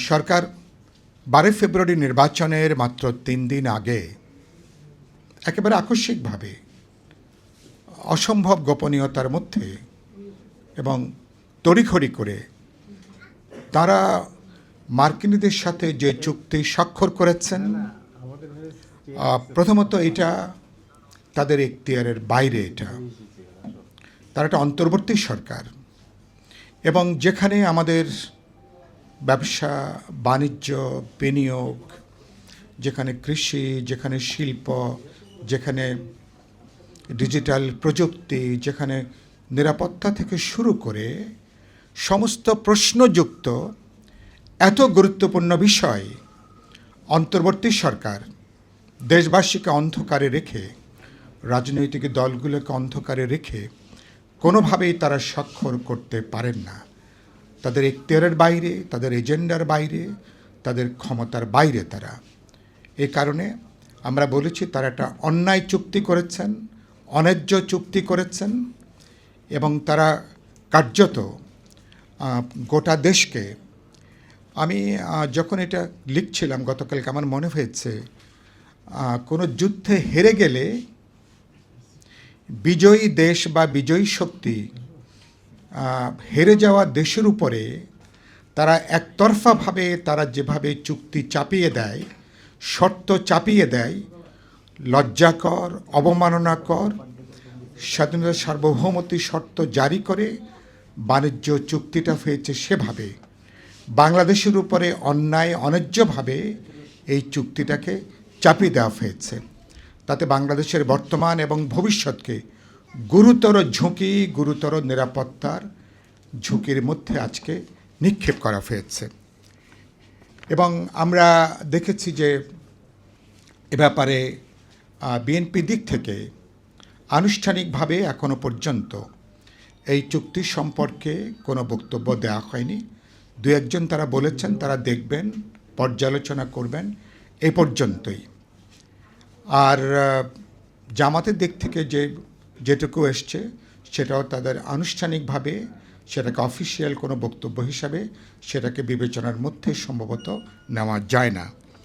সরকার 12 ফেব্রুয়ারি নির্বাচনের মাত্র 3 দিন আগে একেবারে আকস্মিকভাবে অসম্ভব গোপনীয়তার মধ্যে এবং তড়িঘড়ি করে তারা মার্কিনীদের সাথে যে চুক্তি স্বাক্ষর করেছেন, প্রথমত এটা তাদের এখতিয়ারের বাইরে। তারা একটা অন্তর্বর্তী সরকার এবং যেখানে আমাদের ব্যবসা বাণিজ্য বিনিয়োগ, যেখানে কৃষি, যেখানে শিল্প, যেখানে ডিজিটাল প্রযুক্তি, যেখানে নিরাপত্তা থেকে শুরু করে সমস্ত প্রশ্নযুক্ত এত গুরুত্বপূর্ণ বিষয় অন্তর্বর্তী সরকার দেশবাসীকে অন্ধকারে রেখে, রাজনৈতিক দলগুলোকে অন্ধকারে রেখে কোনোভাবেই তারা স্বাক্ষর করতে পারেন না। তাদের এখতিয়ারের বাইরে, তাদের এজেন্ডার বাইরে, তাদের ক্ষমতার বাইরে তারা। এই কারণে আমরা বলেছি তারা একটা অন্যায় চুক্তি করেছেন, অন্যায্য চুক্তি করেছেন এবং তারা কার্যত গোটা দেশকে, আমি যখন এটা লিখছিলাম গতকালকে আমার মনে হয়েছে কোনো যুদ্ধে হেরে গেলে বিজয়ী দেশ বা বিজয়ী শক্তি হেরে যাওয়া দেশের উপরে তারা একতরফাভাবে তারা যেভাবে চুক্তি চাপিয়ে দেয়, শর্ত চাপিয়ে দেয়, লজ্জাকর, অবমাননাকর, স্বাধীনতা সার্বভৌমত্ব শর্ত জারি করে বাণিজ্য চুক্তিটা হয়েছে সেভাবে বাংলাদেশের উপরে অন্যায় অন্যায্যভাবে এই চুক্তিটাকে চাপিয়ে দেওয়া হয়েছে। তাতে বাংলাদেশের বর্তমান এবং ভবিষ্যৎকে গুরুতর ঝুঁকি, গুরুতর নিরাপত্তার ঝুঁকির মধ্যে আজকে নিক্ষেপ করা হয়েছে। এবং আমরা দেখেছি যে এ ব্যাপারে বিএনপি দিক থেকে আনুষ্ঠানিকভাবে এখনো পর্যন্ত এই চুক্তি সম্পর্কে কোনো বক্তব্য দেওয়া হয়নি। দু একজন তারা বলেছেন তারা দেখবেন, পর্যালোচনা করবেন, এই পর্যন্তই। আর জামাতের দিক থেকে যেটুকু এসছে সেটাও তাদের আনুষ্ঠানিকভাবে সেটাকে অফিসিয়াল কোনো বক্তব্য হিসাবে সেটাকে বিবেচনার মধ্যে সম্ভবত নেওয়া যায় না।